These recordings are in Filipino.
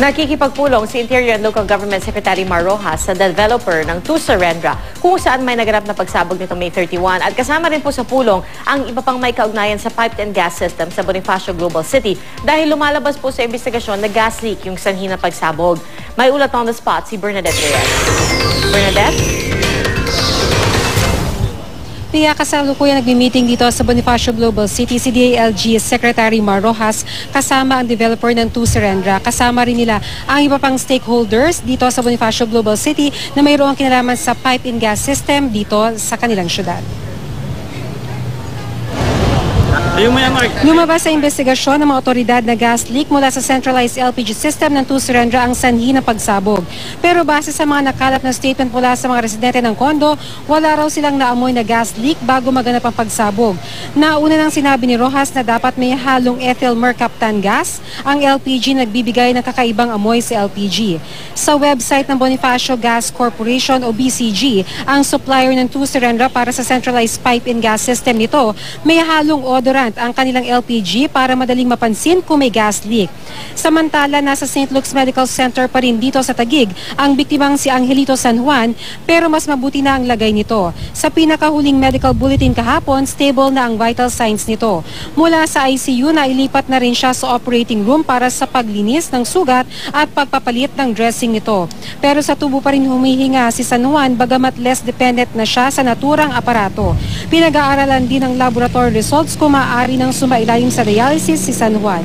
Nakikipagpulong si Interior and Local Government Secretary Mar Rojas sa developer ng To Surrendra kung saan may naganap na pagsabog nito May 31 at kasama rin po sa pulong ang iba pang may kaugnayan sa pipe and gas system sa Bonifacio Global City dahil lumalabas po sa investigasyon na gas leak yung sanhi ng pagsabog. May ulat on the spot si Bernadette Reyes. Bernadette? Pia, kasalukuyan nagmi-meeting dito sa Bonifacio Global City si DILG Secretary Mar Rojas kasama ang developer ng To Surrendra. Kasama rin nila ang iba pang stakeholders dito sa Bonifacio Global City na mayroong kinalaman sa pipe and gas system dito sa kanilang syudad. Lumabas sa investigasyon ng mga otoridad na gas leak mula sa centralized LPG system ng To Surrendra ang sanhi ng pagsabog. Pero base sa mga nakalap na statement mula sa mga residente ng kondo, wala raw silang naamoy na gas leak bago maganap ang pagsabog. Nauna nang sinabi ni Rojas na dapat may halong ethyl mercaptan gas ang LPG nagbibigay ng kakaibang amoy sa LPG. Sa website ng Bonifacio Gas Corporation o BCG, ang supplier ng To Surrendra para sa centralized pipe and gas system nito, may halong odorant ang kanilang LPG para madaling mapansin kung may gas leak. Samantala, nasa St. Luke's Medical Center pa rin dito sa Taguig ang biktimang si Angelito San Juan pero mas mabuti na ang lagay nito. Sa pinakahuling medical bulletin kahapon, stable na ang vital signs nito. Mula sa ICU na ilipat na rin siya sa operating room para sa paglinis ng sugat at pagpapalit ng dressing nito. Pero sa tubo pa rin humihinga si San Juan bagamat less dependent na siya sa naturang aparato. Pinag-aaralan din ng laboratory results kung maaari nang sumailalim sa dialysis si San Juan.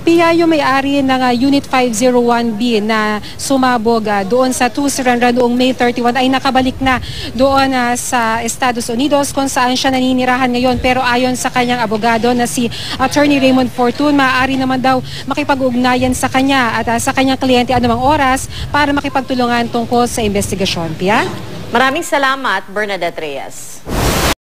Pia, yung may-ari ng Unit 501B na sumabog doon sa To Surrendra noong May 31 ay nakabalik na doon sa Estados Unidos kung saan siya naninirahan ngayon. Pero ayon sa kanyang abogado na si Attorney Raymond Fortun, maaari naman daw makipag-ugnayan sa kanya at sa kanyang kliyente anumang oras para makipagtulungan tungkol sa investigasyon. Pia? Maraming salamat, Bernadette Reyes.